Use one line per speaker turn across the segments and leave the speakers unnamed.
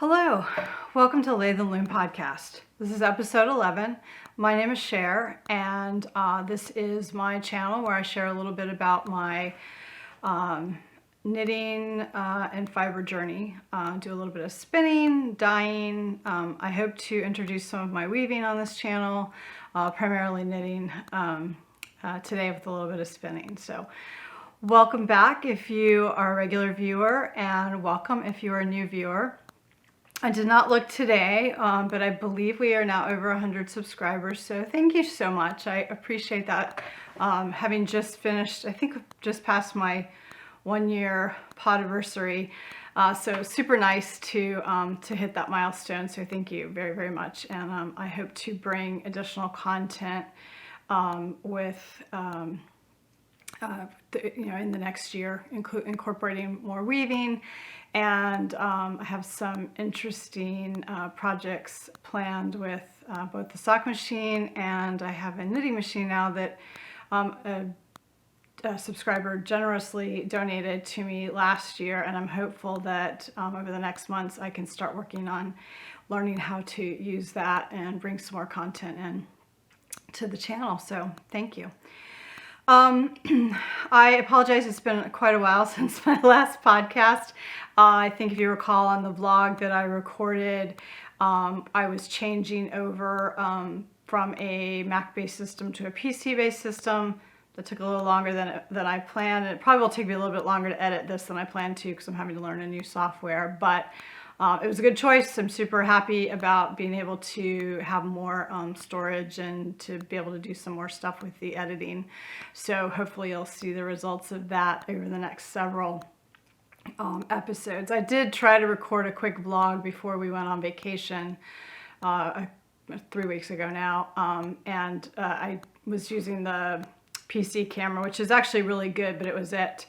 Hello, welcome to Lathe and Loom podcast. This is episode 11. My name is Cher, and this is my channel where I share a little bit about my knitting and fiber journey. Do a little bit of spinning, dyeing. I hope to introduce some of my weaving on this channel, primarily knitting today with a little bit of spinning. So welcome back if you are a regular viewer, and welcome if you are a new viewer. I did not look today, but I believe we are now over 100 subscribers, so thank you so much. I appreciate that. Having just finished, I think just past my 1-year podiversary, so super nice to hit that milestone, so thank you very, very much. And I hope to bring additional content with in the next year, incorporating more weaving, and I have some interesting projects planned with both the sock machine, and I have a knitting machine now that a subscriber generously donated to me last year, and I'm hopeful that over the next months I can start working on learning how to use that and bring some more content in to the channel. So thank you. I apologize, it's been quite a while since my last podcast. I think if you recall on the vlog that I recorded, I was changing over from a Mac-based system to a PC-based system. That took a little longer than I planned, and it probably will take me a little bit longer to edit this than I planned to because I'm having to learn a new software, but it was a good choice. I'm super happy about being able to have more storage and to be able to do some more stuff with the editing. So hopefully you'll see the results of that over the next several episodes. I did try to record a quick vlog before we went on vacation 3 weeks ago now, and I was using the PC camera, which is actually really good, but it was at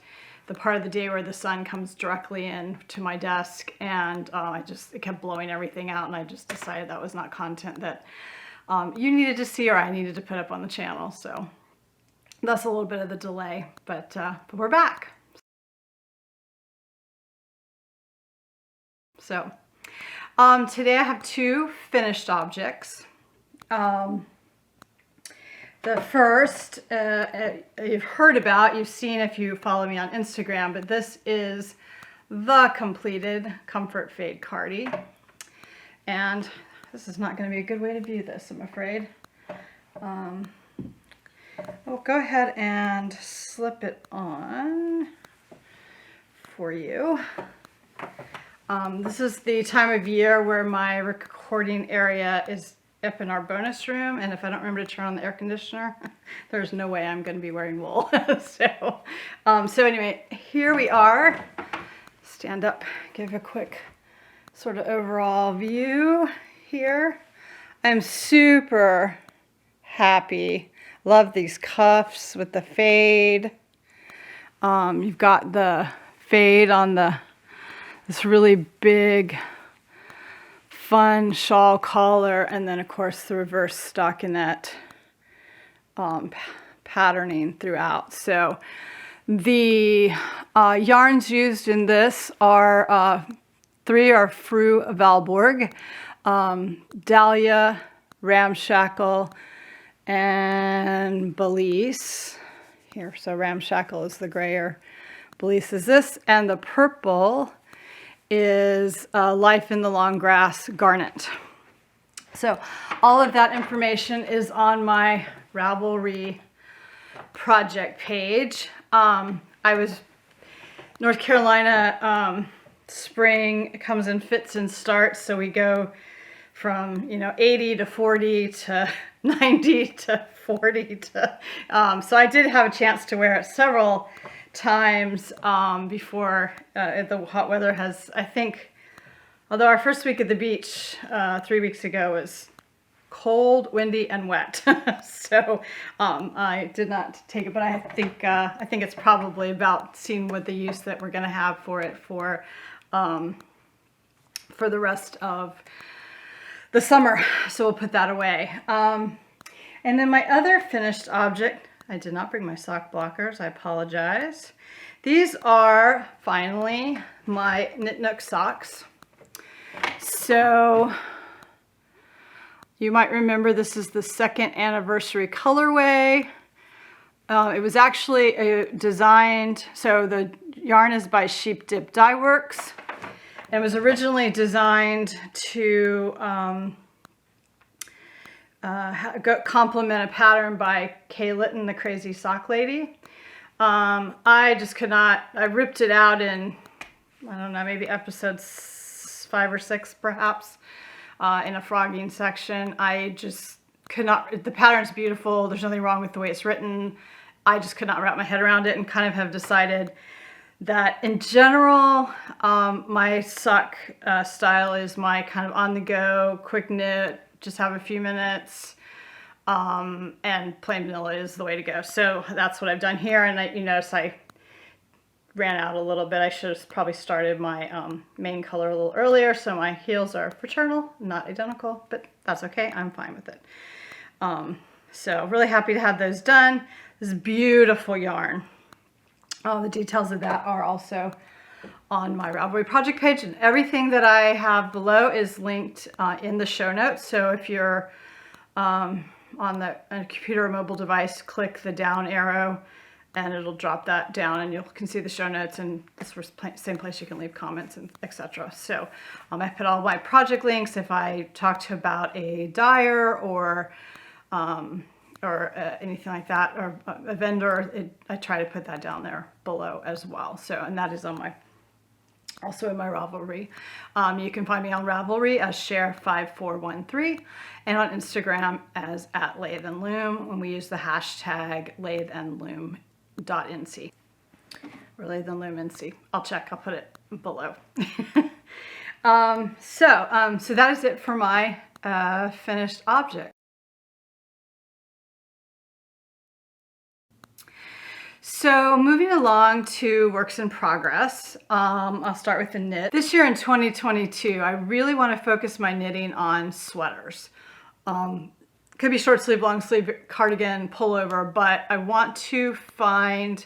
the part of the day where the sun comes directly in to my desk, and it kept blowing everything out, and I just decided that was not content that you needed to see or I needed to put up on the channel. So that's a little bit of the delay, but we're back. So today I have 2 finished objects. The first, you've heard about, you've seen if you follow me on Instagram, but this is the completed Comfort Fade Cardi. And this is not going to be a good way to view this, I'm afraid. I'll go ahead and slip it on for you. This is the time of year where my recording area is up in our bonus room, and if I don't remember to turn on the air conditioner, there's no way I'm going to be wearing wool. So anyway, here we are. Stand up, give a quick sort of overall view here. I'm super happy. Love these cuffs with the fade. You've got the fade on this really big fun shawl collar, and then of course the reverse stockinette patterning throughout. So the yarns used in this are 3 are Fru Valborg, Dahlia, Ramshackle, and Belize. Here, so Ramshackle is the grayer, Belize is this, and the purple is Life in the Long Grass Garnet. So all of that information is on my Ravelry project page. I was North Carolina spring comes in fits and starts, so we go from 80 to 40 to 90 to 40 to so I did have a chance to wear it several times before the hot weather has, I think, although our first week at the beach 3 weeks ago was cold, windy, and wet. So I did not take it, but I think it's probably about seeing what the use that we're going to have for it for the rest of the summer. So we'll put that away. And then my other finished object, I did not bring my sock blockers, I apologize. These are finally my Knit Knook socks. So you might remember this is the 2nd anniversary colorway. It was actually designed, so the yarn is by Sheep Dip Dye Works. It was originally designed to complement a pattern by Kay Litton, the Crazy Sock Lady. I just could not, I ripped it out in, I don't know, maybe episodes 5 or 6 perhaps, in a frogging section. I just could not, the pattern's beautiful, there's nothing wrong with the way it's written. I just could not wrap my head around it, and kind of have decided that in general, my sock style is my kind of on the go, quick knit, just have a few minutes, and plain vanilla is the way to go. So that's what I've done here. And you notice I ran out a little bit. I should have probably started my main color a little earlier. So my heels are fraternal, not identical, but that's okay. I'm fine with it. So really happy to have those done. This is beautiful yarn. All the details of that are also on my Ravelry project page, and everything that I have below is linked in the show notes. So if you're on a computer or mobile device, click the down arrow and it'll drop that down, and you can see the show notes, and this is the same place you can leave comments and etc. So I put all my project links if I talked about a dyer or anything like that, or a vendor, I try to put that down there below as well. So, and that is on my, also in my Ravelry. You can find me on Ravelry as Cher5413, and on Instagram as @LatheandLoom, when we use the hashtag LatheandLoom.nc, or LatheandLoomNC. I'll check, I'll put it below. So that is it for my finished object. So moving along to works in progress, I'll start with the knit. This year in 2022, I really want to focus my knitting on sweaters. Could be short sleeve, long sleeve, cardigan, pullover, but I want to find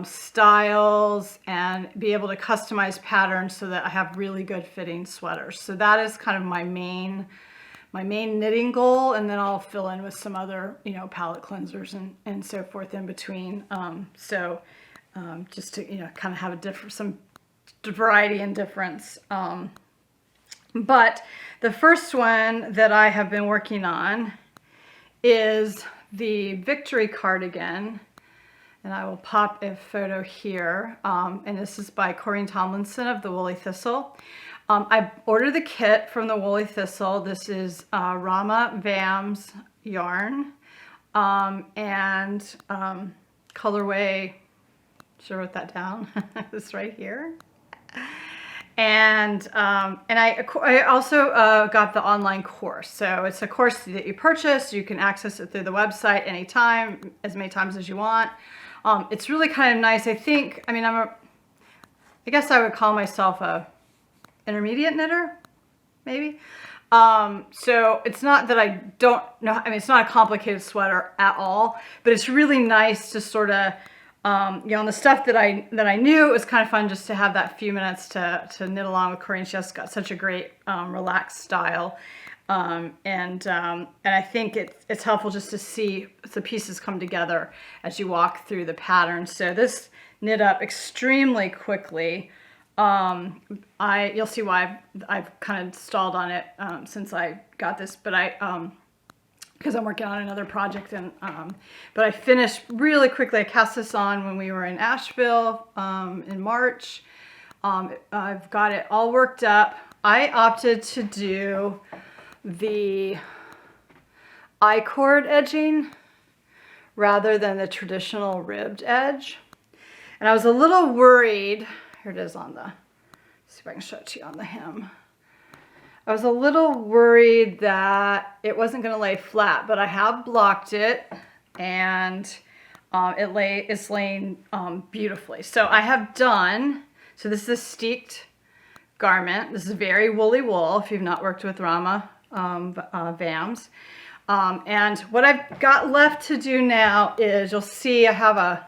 styles and be able to customize patterns so that I have really good fitting sweaters. So that is kind of my main knitting goal, and then I'll fill in with some other, palette cleansers and so forth in between. Just to, kind of have some variety and difference. But the first one that I have been working on is the Victory cardigan, and I will pop a photo here. And this is by Corinne Tomlinson of the Woolly Thistle. I ordered the kit from the Woolly Thistle. This is Rama Vams yarn, and colorway, should have wrote that down, this right here. And I also got the online course. So it's a course that you purchase. You can access it through the website anytime, as many times as you want. It's really kind of nice. I guess I would call myself a intermediate knitter, maybe. So it's not that I don't know, it's not a complicated sweater at all, but it's really nice to sort of, on the stuff that I knew, it was kind of fun just to have that few minutes to knit along with Corinne. She just got such a great relaxed style. And I think it's helpful just to see the pieces come together as you walk through the pattern. So this knit up extremely quickly. You'll see why I've kind of stalled on it since I got this, but because I'm working on another project, and but I finished really quickly. I cast this on when we were in Asheville in March. I've got it all worked up. I opted to do the I-cord edging rather than the traditional ribbed edge, and I was a little worried. Here it is on let's see if I can show it to you on the hem. I was a little worried that it wasn't going to lay flat, but I have blocked it, and it's laying beautifully. So I have done, so this is a steeked garment. This is very woolly wool if you've not worked with Rama Vams. And what I've got left to do now is, you'll see I have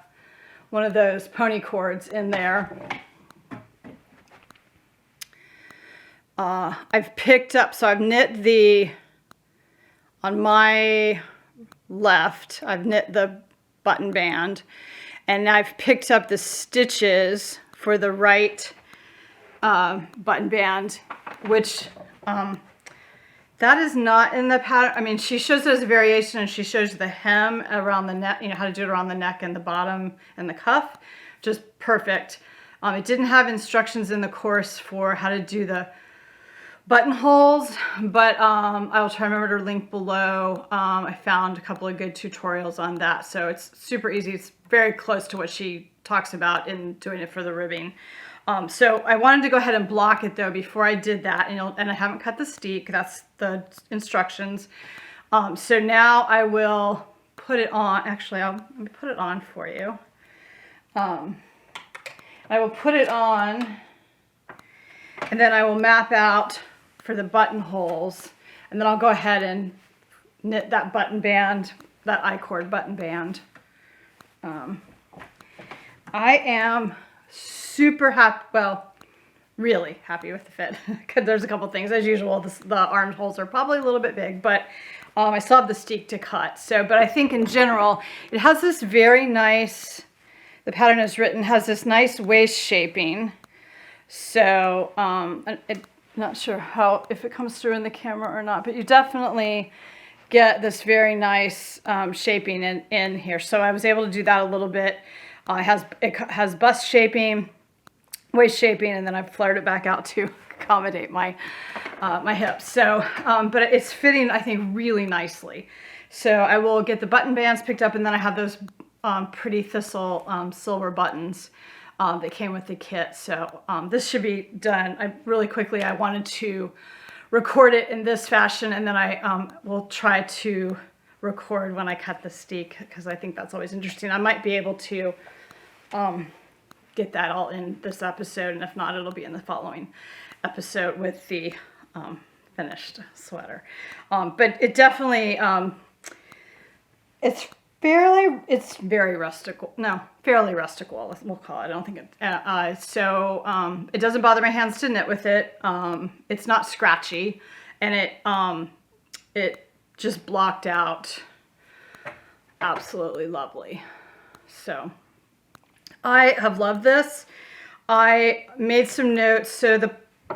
one of those pony cords in there. I've picked up, so I've knit on my left, I've knit the button band, and I've picked up the stitches for the right button band, which that is not in the pattern. I mean, she shows there's a variation, and she shows the hem around the neck, you know, how to do it around the neck and the bottom and the cuff, just perfect. It didn't have instructions in the course for how to do the buttonholes, but I will try to remember to link below. I found a couple of good tutorials on that, so it's super easy. It's very close to what she talks about in doing it for the ribbing. So I wanted to go ahead and block it though before I did that, and I haven't cut the steek. That's the instructions. So now I will put it on. Actually, let me put it on for you. I will put it on, and then I will map out for the buttonholes, and then I'll go ahead and knit that button band, that I-cord button band. I am super happy, well, really happy with the fit, because there's a couple things. As usual, the armholes are probably a little bit big, but I still have the steek to cut. So, but I think in general, it has this very nice, the pattern is written, has this nice waist shaping. So, not sure if it comes through in the camera or not, but you definitely get this very nice shaping in here. So I was able to do that a little bit. It has bust shaping, waist shaping, and then I've flared it back out to accommodate my my hips. So, but it's fitting, I think, really nicely. So I will get the button bands picked up, and then I have those pretty Thistle silver buttons that came with the kit. So this should be done really quickly. I wanted to record it in this fashion, and then I will try to record when I cut the steek, because I think that's always interesting. I might be able to get that all in this episode, and if not, it'll be in the following episode with the finished sweater. But it definitely, it's very rustical. No, fairly rustical, we'll call it. I don't think it, so it doesn't bother my hands to knit with it. It's not scratchy, and it just blocked out absolutely lovely. So I have loved this. I made some notes. So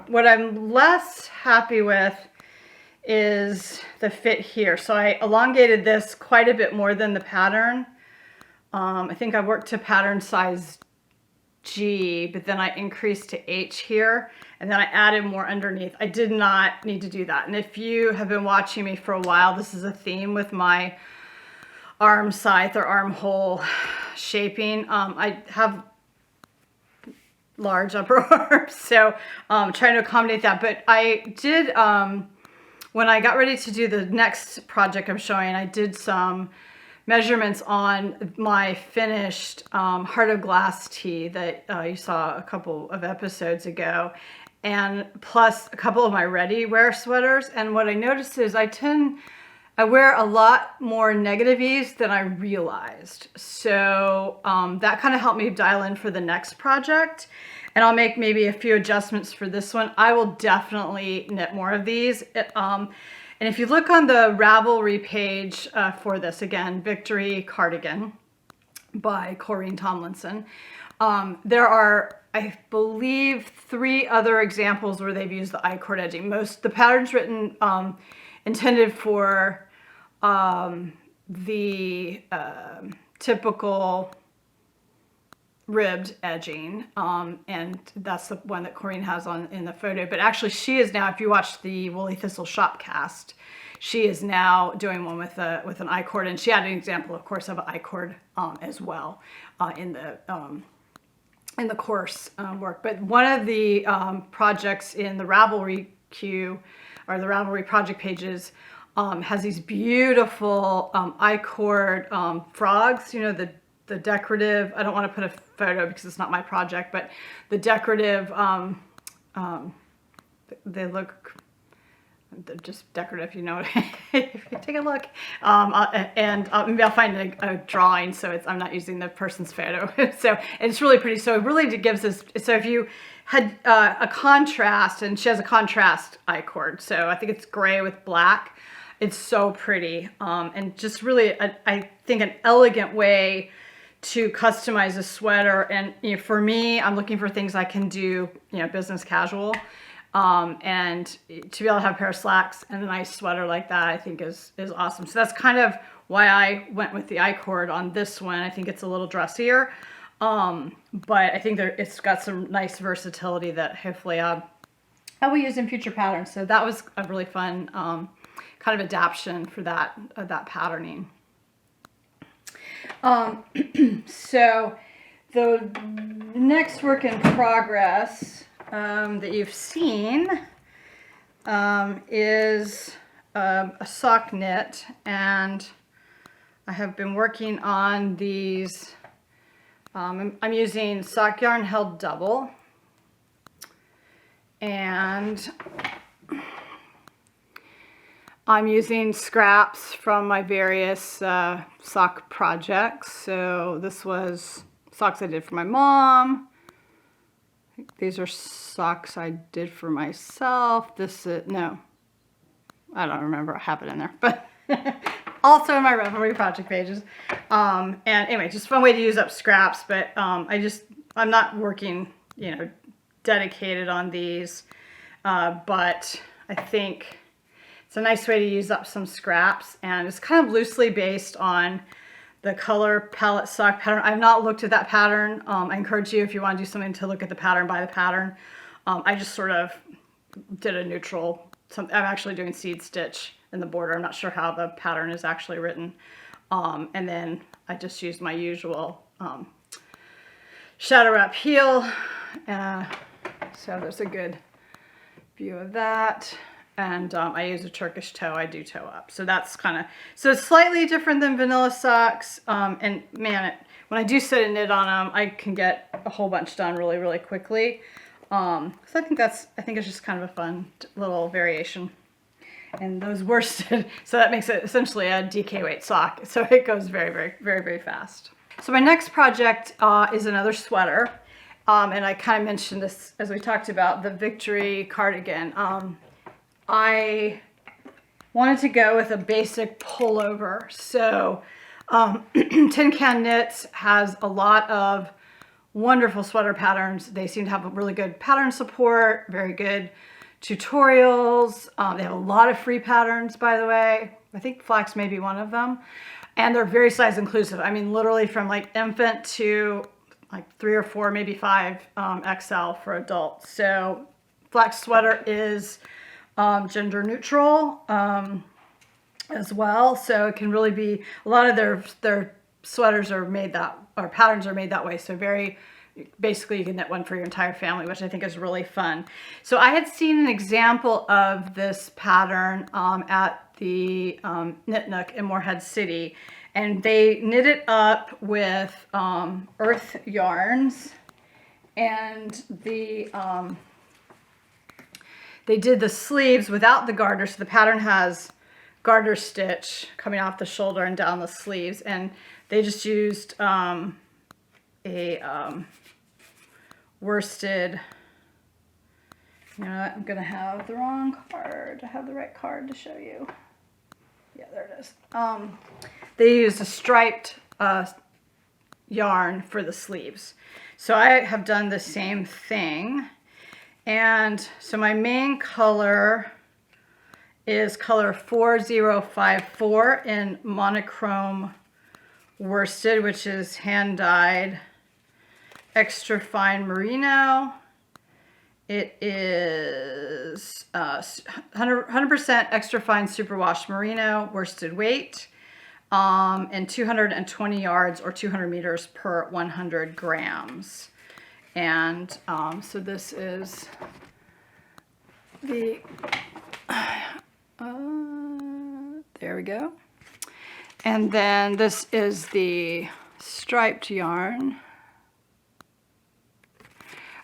what I'm less happy with is the fit here. So I elongated this quite a bit more than the pattern. I think I worked to pattern size G, but then I increased to H here, and then I added more underneath. I did not need to do that. And if you have been watching me for a while, this is a theme with my arm scythe or armhole shaping. I have large upper arms, so I'm trying to accommodate that. But I did, when I got ready to do the next project I'm showing, I did some measurements on my finished Heart of Glass tee that you saw a couple of episodes ago, and plus a couple of my ready wear sweaters. And what I noticed is I wear a lot more negative ease than I realized. So that kind of helped me dial in for the next project. And I'll make maybe a few adjustments for this one. I will definitely knit more of these. And if you look on the Ravelry page for this, again, Victory Cardigan by Corinne Tomlinson, there are, I believe, 3 other examples where they've used the I-cord edging. The pattern's written intended for the typical ribbed edging, and that's the one that Corinne has in the photo. But actually, she is now, if you watch the Woolly Thistle Shopcast, she is now doing one with an I-cord, and she had an example, of course, of an I-cord as well in the course work. But one of the projects in the Ravelry queue, or the Ravelry project pages, has these beautiful I-cord frogs, you know, the decorative, I don't want to put a photo because it's not my project, but the decorative, they're just decorative, you know, if you take a look. And maybe I'll find a drawing, so I'm not using the person's photo. So it's really pretty. So it really gives us, so if you had a contrast, and she has a contrast I-cord. So I think it's gray with black. It's so pretty, and just really, I think, an elegant way to customize a sweater. And for me, I'm looking for things I can do, business casual, and to be able to have a pair of slacks and a nice sweater like that, I think is awesome. So that's kind of why I went with the I-cord on this one. I think it's a little dressier, but I think it's got some nice versatility that hopefully I will use in future patterns. So that was a really fun kind of adaptation for that patterning. So the next work in progress that you've seen is a sock knit, and I have been working on these. I'm using sock yarn held double, and I'm using scraps from my various sock projects. So this was socks I did for my mom. These are socks I did for myself. This is, no, I don't remember. I have it in there, but also in my Revelry project pages. And anyway, just a fun way to use up scraps, but I'm not working, dedicated on these, but I think it's a nice way to use up some scraps, and it's kind of loosely based on the color palette sock pattern. I've not looked at that pattern. I encourage you, if you want to do something, to look at the pattern by the pattern. I just sort of did a neutral, I'm actually doing seed stitch in the border. I'm not sure how the pattern is actually written. And then I just used my usual shadow wrap heel. So there's a good view of that. And I use a Turkish toe. I do toe up. So that's so it's slightly different than vanilla socks. And man, when I do sit and knit on them, I can get a whole bunch done really, really quickly. So I think it's just kind of a fun little variation. And those worsted, so that makes it essentially a DK weight sock. So it goes very, very, very, very fast. So my next project is another sweater. And I kind of mentioned this as we talked about the Victory cardigan. I wanted to go with a basic pullover. So Tin Can Knits has a lot of wonderful sweater patterns. They seem to have a really good pattern support, very good tutorials. They have a lot of free patterns, by the way. I think Flax may be one of them. And they're very size inclusive. I mean, literally from like infant to like 3 or 4, maybe 5 XL for adults. So Flax Sweater is gender neutral as well. So it can really be, a lot of their sweaters are made or patterns are made that way. So basically you can knit one for your entire family, which I think is really fun. So I had seen an example of this pattern at the Knit Knook in Morehead City, and they knit it up with earth yarns, and they did the sleeves without the garter. So the pattern has garter stitch coming off the shoulder and down the sleeves, and they just used a worsted, I'm gonna have the wrong card. I have the right card to show you. Yeah, there it is. They used a striped yarn for the sleeves. So I have done the same thing. And so my main color is color 4054 in monochrome worsted, which is hand dyed extra fine merino. It is 100% extra fine superwash merino worsted weight, and 220 yards or 200 meters per 100 grams. And so this is the, there we go. And then this is the striped yarn,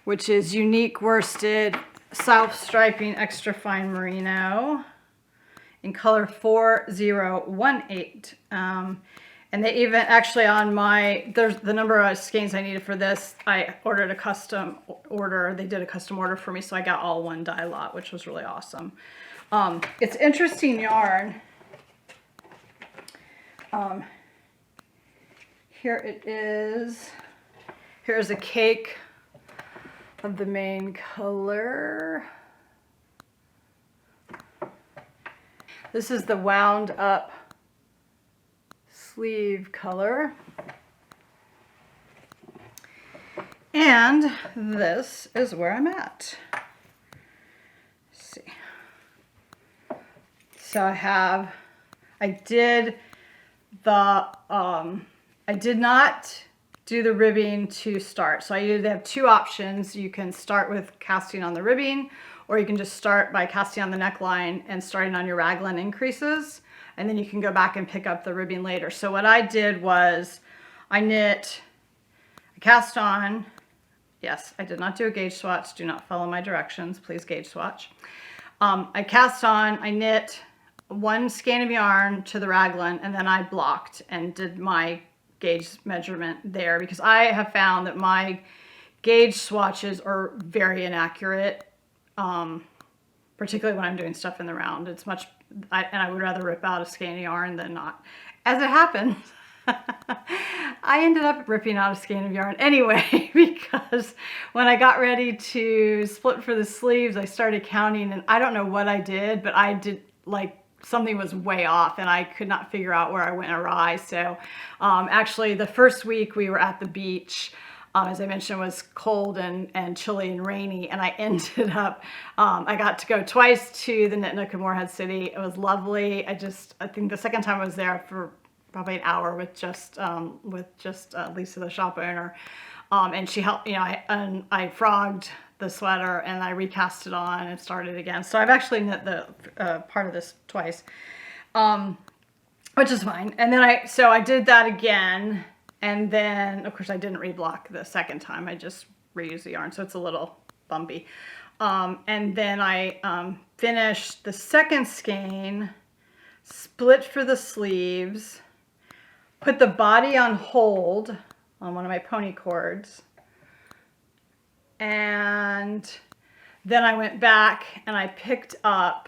which is unique worsted self-striping extra fine merino in color 4018. And And they even actually on my, there's the number of skeins I needed for this, I ordered a custom order. They did a custom order for me, so I got all one dye lot, which was really awesome. It's interesting yarn. Here it is. Here's a cake of the main color. This is the wound up sleeve color. And this is where I'm at. Let's see. So I did not do the ribbing to start. So I either have two options. You can start with casting on the ribbing, or you can just start by casting on the neckline and starting on your raglan increases. And then you can go back and pick up the ribbing later. So what I did was I cast on, yes, I did not do a gauge swatch. Do not follow my directions, please gauge swatch. I cast on, I knit one skein of yarn to the raglan, and then I blocked and did my gauge measurement there, because I have found that my gauge swatches are very inaccurate, particularly when I'm doing stuff in the round. It's much, and I would rather rip out a skein of yarn than not. As it happens, I ended up ripping out a skein of yarn anyway, because when I got ready to split for the sleeves, I started counting, and I don't know what I did, but I did, like, something was way off, and I could not figure out where I went awry. So actually the first week we were at the beach, as I mentioned, it was cold and chilly and rainy, and I ended up, I got to go twice to the Knit Nook in Morehead City. It was lovely. I think the second time I was there for probably an hour with just Lisa, the shop owner, and she helped, I frogged the sweater and I recast it on and started again. So I've actually knit the part of this twice, which is fine. And then I did that again. And then, of course, I didn't reblock the second time. I just reused the yarn, so it's a little bumpy. And then I finished the second skein, split for the sleeves, put the body on hold on one of my pony cords, and then I went back and I picked up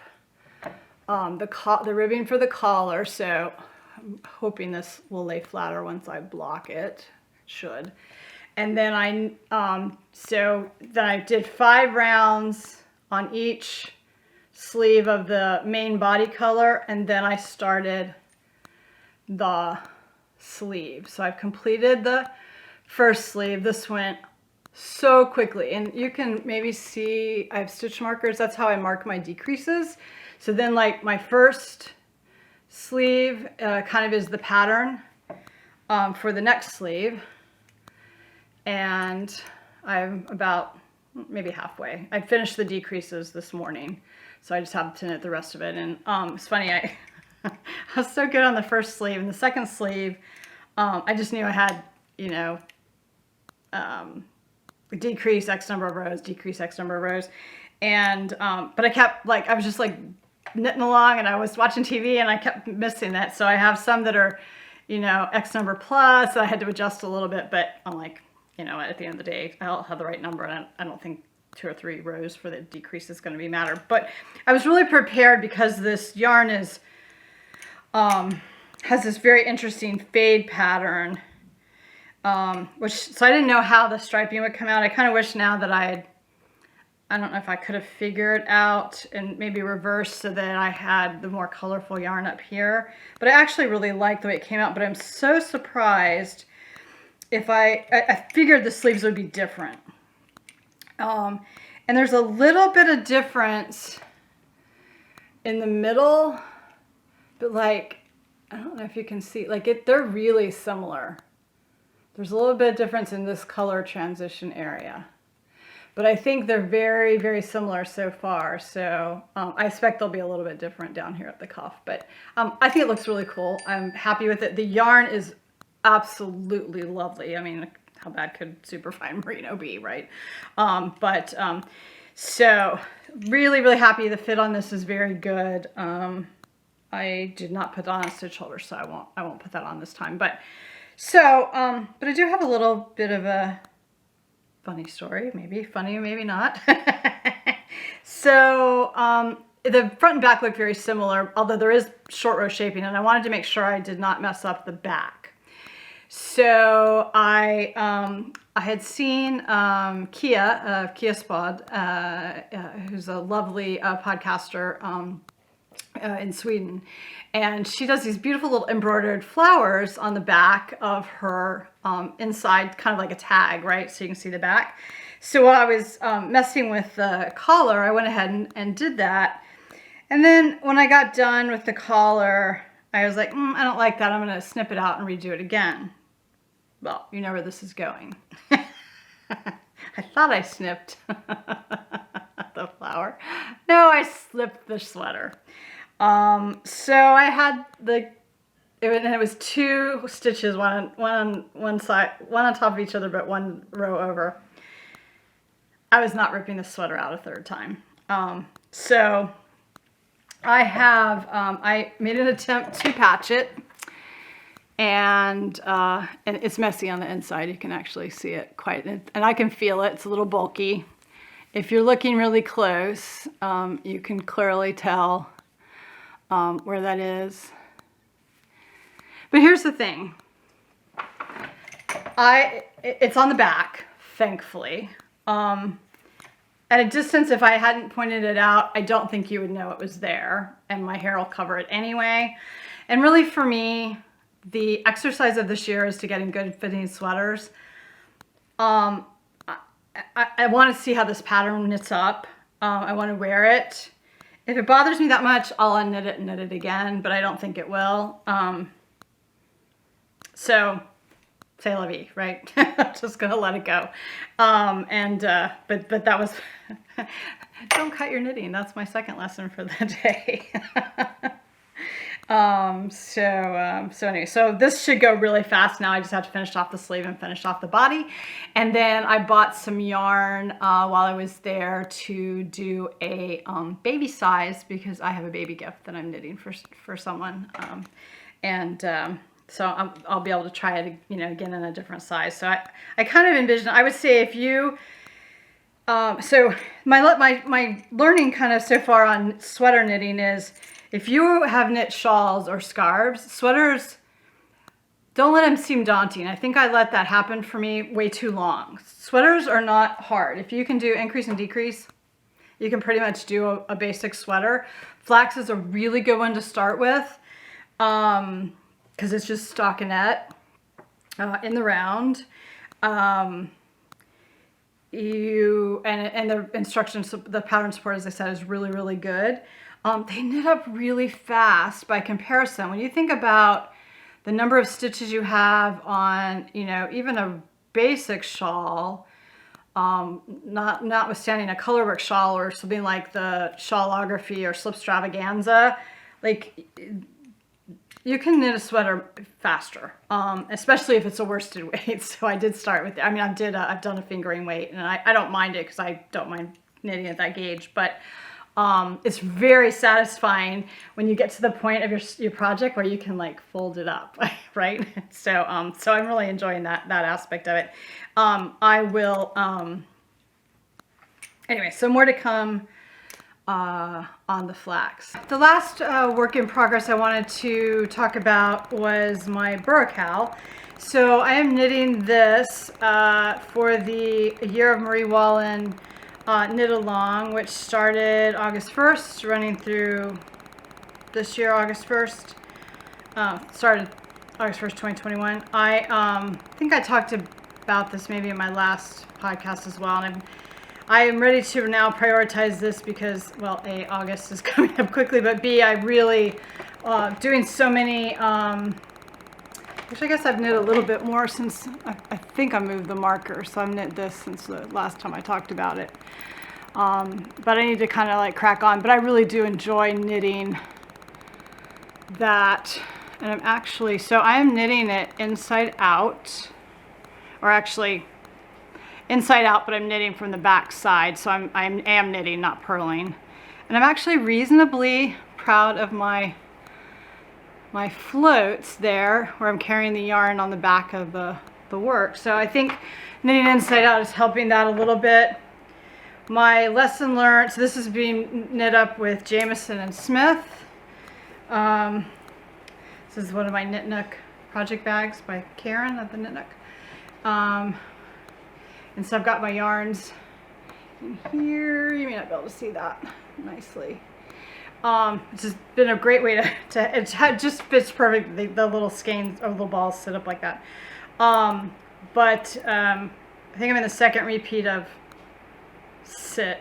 the ribbing for the collar. So I'm hoping this will lay flatter once I block it. It should. And then I did 5 rounds on each sleeve of the main body color, and then I started the sleeve. So I've completed the first sleeve. This went so quickly, and you can maybe see I have stitch markers. That's how I mark my decreases. So then, like, my first sleeve kind of is the pattern for the next sleeve, and I'm about maybe halfway. I finished the decreases this morning, so I just have to knit the rest of it. And it's funny, I was so good on the first sleeve, and the second sleeve I just knew I had, decrease X number of rows, decrease X number of rows. And, but I kept, I was just knitting along, and I was watching TV, and I kept missing that. So I have some that are, X number plus, so I had to adjust a little bit, but I'm like, at the end of the day, I'll have the right number, and I don't think 2 or 3 rows for the decrease is going to be matter. But I was really prepared, because this yarn is, has this very interesting fade pattern, so I didn't know how the striping would come out. I kind of wish now that I don't know if I could have figured out and maybe reverse so that I had the more colorful yarn up here. But I actually really like the way it came out, but I'm so surprised. If I figured the sleeves would be different. And there's a little bit of difference in the middle, but I don't know if you can see, they're really similar. There's a little bit of difference in this color transition area, but I think they're very, very similar so far. So I expect they'll be a little bit different down here at the cuff, but I think it looks really cool. I'm happy with it. The yarn is absolutely lovely. I mean, how bad could superfine merino be, right? So really, really happy. The fit on this is very good. I did not put on a stitch holder, so I won't put that on this time. But so, but I do have a little bit of a funny story, maybe funny, maybe not. So, the front and back look very similar, although there is short row shaping, and I wanted to make sure I did not mess up the back. So I had seen Kia of Kia Spod, who's a lovely podcaster in Sweden, and she does these beautiful little embroidered flowers on the back of her inside, kind of like a tag, right? So you can see the back. So while I was messing with the collar, I went ahead and did that. And then when I got done with the collar, I was like, I don't like that. I'm going to snip it out and redo it again. Well, you know where this is going. I thought I snipped the flower. No, I slipped the sweater. So I had it was 2 stitches, one on one side, one on top of each other, but one row over. I was not ripping the sweater out a third time. So I made an attempt to patch it, and it's messy on the inside. You can actually see it and I can feel it. It's a little bulky. If you're looking really close, you can clearly tell where that is. But here's the thing. It's on the back, thankfully. At a distance, if I hadn't pointed it out, I don't think you would know it was there, and my hair will cover it anyway. And really for me, the exercise of this year is to getting good fitting sweaters. I want to see how this pattern knits up. I want to wear it. If it bothers me that much, I'll unknit it and knit it again, but I don't think it will. So, c'est la vie, right? Just gonna let it go. But that was, don't cut your knitting. That's my second lesson for the day. So anyway, so this should go really fast now. I just have to finish off the sleeve and finish off the body. And then I bought some yarn while I was there to do a baby size, because I have a baby gift that I'm knitting for someone. So I'll be able to try it, again in a different size. So I kind of envision, I would say if you, so my learning kind of so far on sweater knitting is, if you have knit shawls or scarves, sweaters, don't let them seem daunting. I think I let that happen for me way too long. Sweaters are not hard. If you can do increase and decrease, you can pretty much do a basic sweater. Flax is a really good one to start with, because it's just stockinette in the round. And the instructions, the pattern support, as I said, is really, really good. They knit up really fast by comparison. When you think about the number of stitches you have on, even a basic shawl, notwithstanding a colorwork shawl or something like the Shawlography or Slipstravaganza, like, you can knit a sweater faster, especially if it's a worsted weight. So I did start with, I've done a fingering weight, and I don't mind it because I don't mind knitting at that gauge, but it's very satisfying when you get to the point of your project where you can like fold it up, right? So I'm really enjoying that aspect of it. I will, anyway, so more to come on the flax. The last work in progress I wanted to talk about was my Burra cowl. So I am knitting this for the Year of MarieWalliin knit along, which started August 1st, running through this year, August 1st. Started August 1st, 2021. I think I talked about this maybe in my last podcast as well, and I am ready to now prioritize this because, well, A, August is coming up quickly, but B, I really doing so many, which I guess I've knit a little bit more since, I think I moved the marker, so I've knit this since the last time I talked about it. But I need to kind of like crack on, but I really do enjoy knitting that. And I'm actually, so I am knitting it inside out, or actually inside out, but I'm knitting from the back side. So I am knitting, not purling. And I'm actually reasonably proud of my my floats there where I'm carrying the yarn on the back of the work. So I think knitting inside out is helping that a little bit. My lesson learned, so this is being knit up with Jamieson and Smith. This is one of my Knit Knook project bags by Karen at the Knit Knook. And so I've got my yarns in here. You may not be able to see that nicely. It's just been a great way to it just fits perfect. The little skeins or little balls sit up like that. I think I'm in the second repeat of 4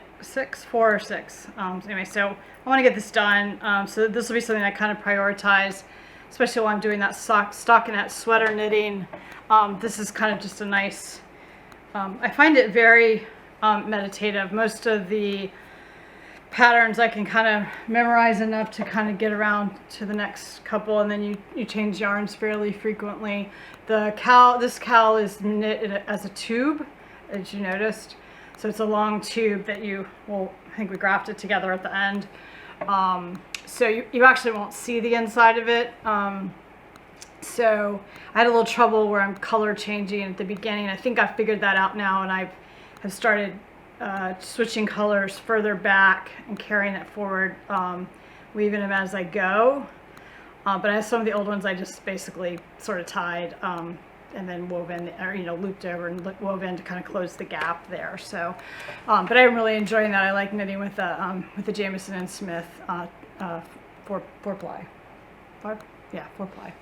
or 6. Anyway, so I want to get this done. So this will be something I kind of prioritize, especially while I'm doing that stockinette sweater knitting. This is kind of just a nice, I find it very meditative. Most of the patterns I can kind of memorize enough to kind of get around to the next couple, and then you change yarns fairly frequently. This cowl is knit as a tube, as you noticed. So it's a long tube that I think we grafted together at the end. So you actually won't see the inside of it. So I had a little trouble where I'm color changing at the beginning. I think I figured that out now, and I have started switching colors further back and carrying it forward, weaving them as I go. But I have some of the old ones I just basically sort of tied and then wove in, or looped over and wove in to kind of close the gap there. So, but I'm really enjoying that. I like knitting with the Jamieson and Smith 4-ply. 4-ply.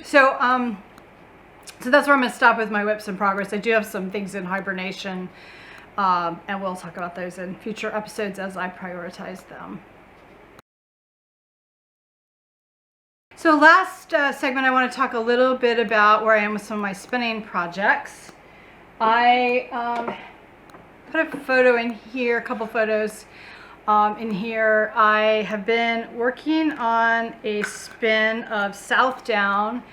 So that's where I'm going to stop with my whips in progress. I do have some things in hibernation, and we'll talk about those in future episodes as I prioritize them. So last segment, I want to talk a little bit about where I am with some of my spinning projects. I put a photo in here, a couple photos in here. I have been working on a spin of Southdown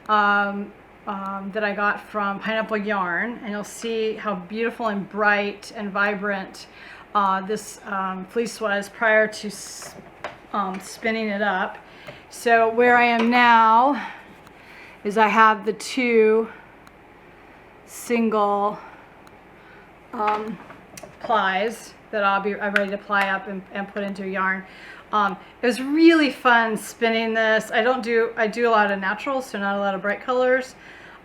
that I got from Pineapple Yarn, and you'll see how beautiful and bright and vibrant this fleece was prior to spinning it up. So where I am now is I have the 2 single plies that I'm ready to ply up and put into a yarn. It was really fun spinning this. I do a lot of naturals, so not a lot of bright colors.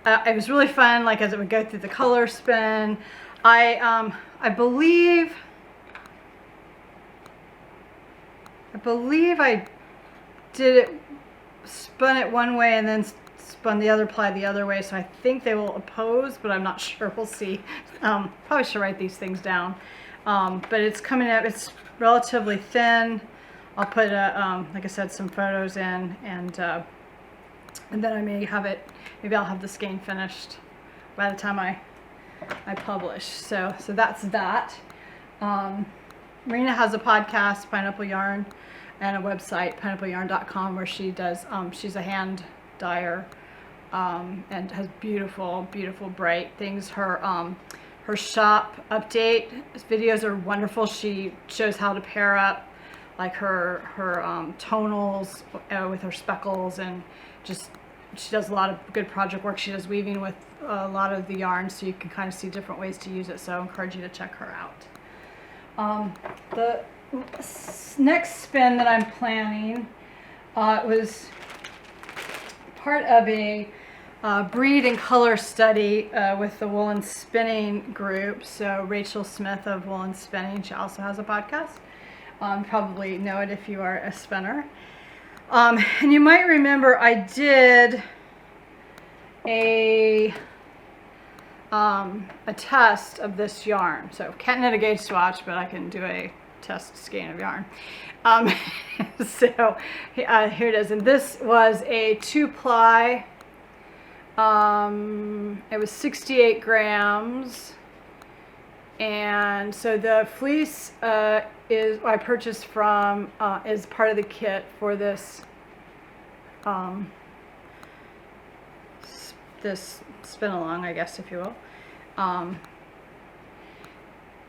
It was really fun, like as it would go through the color spin. I believe I spun it one way and then spun the other ply the other way, so I think they will oppose, but I'm not sure. We'll see. Probably should write these things down. But it's coming up. It's relatively thin. I'll put like I said, some photos in, and then I may have it. Maybe I'll have the skein finished by the time I publish. So that's that. Marina has a podcast, Pineapple Yarn, and a website, pineappleyarn.com, where she does. She's a hand dyer, and has beautiful, beautiful, bright things. Her shop update videos are wonderful. She shows how to pair up like her tonals with her speckles, and just she does a lot of good project work. She does weaving with a lot of the yarn, so you can kind of see different ways to use it. So I encourage you to check her out. The next spin that I'm planning was part of a breed and color study with the Wallin Spinning group. So Rachel Smith of Wallin Spinning, she also has a podcast. Probably know it if you are a spinner. And you might remember I did a test of this yarn. So can't knit a gauge swatch, but I can do a test skein of yarn. So here it is, and this was a 2-ply. It was 68 grams, and so the fleece I purchased from is part of the kit for this this spin along, I guess, if you will.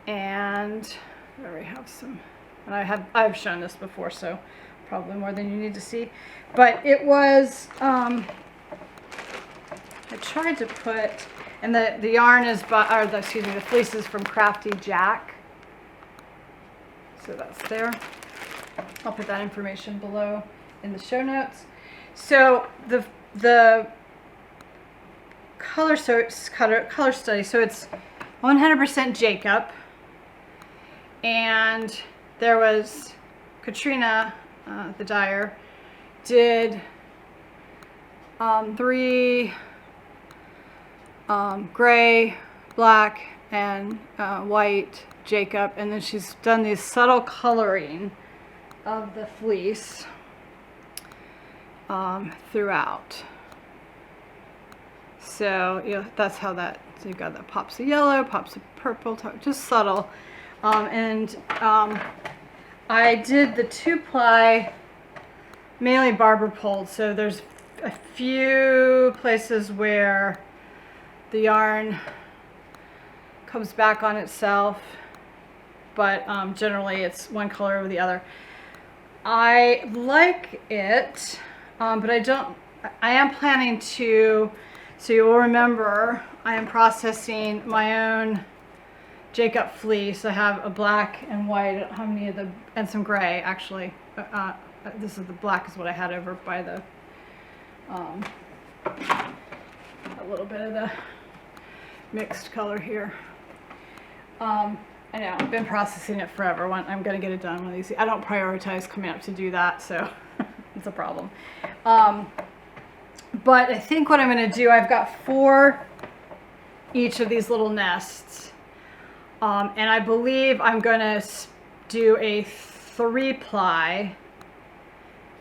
And there we have some, and I've shown this before, so probably more than you need to see. But it was, I tried to put, and the yarn is by, or the, excuse me, the fleece is from Crafty Jack. So that's there. I'll put that information below in the show notes. So the color, so it's color study, so it's 100% Jacob, and there was Katrina, the dyer, did 3 gray, black, and white Jacob, and then she's done these subtle coloring of the fleece throughout. So that's how that, so you've got the pops of yellow, pops of purple, just subtle. I did the 2-ply, mainly barber pulled, so there's a few places where the yarn comes back on itself, but generally it's one color over the other. I like it, but I am planning to, so you will remember, I am processing my own Jacob fleece. I have a black and white, I don't have any of the, and some gray actually. This is the black is what I had over by the, a little bit of the mixed color here. I know, I've been processing it forever. I'm going to get it done one of these. I don't prioritize coming up to do that, so it's a problem. But I think what I'm going to do, I've got 4 each of these little nests. And I believe I'm going to do a 3-ply,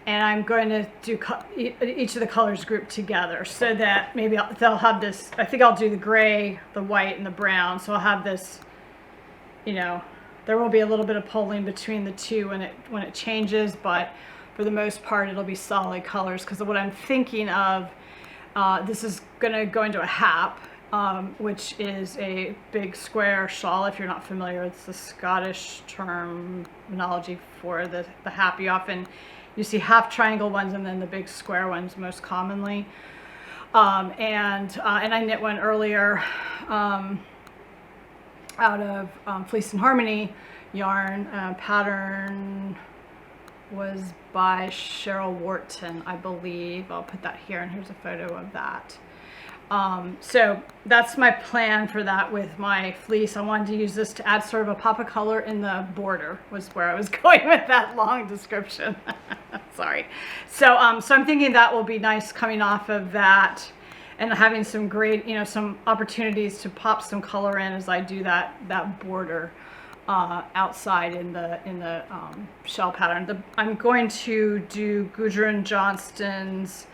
and I'm going to do each of the colors grouped together so that maybe they'll have this, I think I'll do the gray, the white, and the brown. So I'll have this, you know, there will be a little bit of pulling between the two when it changes, but for the most part it'll be solid colors, because of what I'm thinking of, this is going to go into a hap, which is a big square shawl. If you're not familiar, it's the Scottish terminology for the hap. You see half triangle ones and then the big square ones most commonly. And I knit one earlier out of Fleece and Harmony yarn. Pattern was by Cheryl Warton, I believe. I'll put that here, and here's a photo of that. So that's my plan for that with my fleece. I wanted to use this to add sort of a pop of color in the border, was where I was going with that long description. Sorry. So so I'm thinking that will be nice coming off of that, and having some great, you know, some opportunities to pop some color in as I do that border outside in the shell pattern. I'm going to do Gudrun Johnston's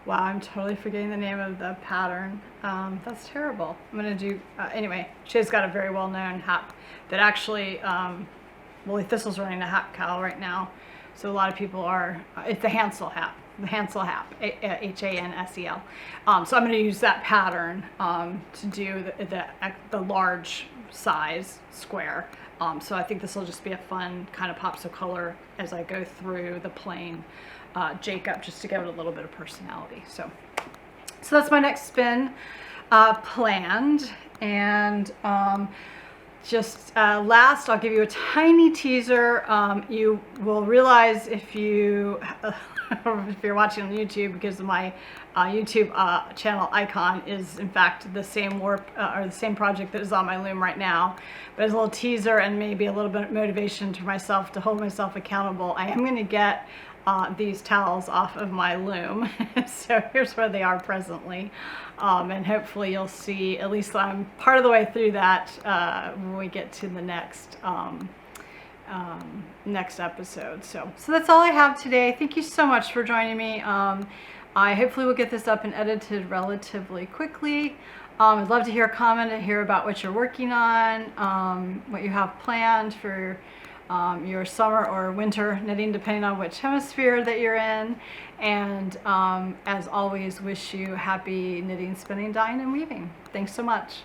wow, I'm totally forgetting the name of the pattern. That's terrible. I'm going to do, anyway, she's got a very well-known hap that actually, Thistle's running a hap cowl right now. So a lot of people are, it's the Hansel hap, Hansel, so I'm going to use that pattern to do the large size square. So I think this will just be a fun kind of pops of color as I go through the plain Jacob, just to give it a little bit of personality. So that's my next spin planned. And last, I'll give you a tiny teaser. You will realize if you're watching on YouTube, because my YouTube channel icon is in fact the same or the same project that is on my loom right now. But as a little teaser and maybe a little bit of motivation to myself to hold myself accountable, I am going to get these towels off of my loom. So here's where they are presently, and hopefully you'll see, at least I'm part of the way through that when we get to the next next episode. So that's all I have today. Thank you so much for joining me. I hopefully will get this up and edited relatively quickly. I'd love to hear a comment and hear about what you're working on, what you have planned for your summer or winter knitting, depending on which hemisphere that you're in. And as always, wish you happy knitting, spinning, dyeing, and weaving. Thanks so much.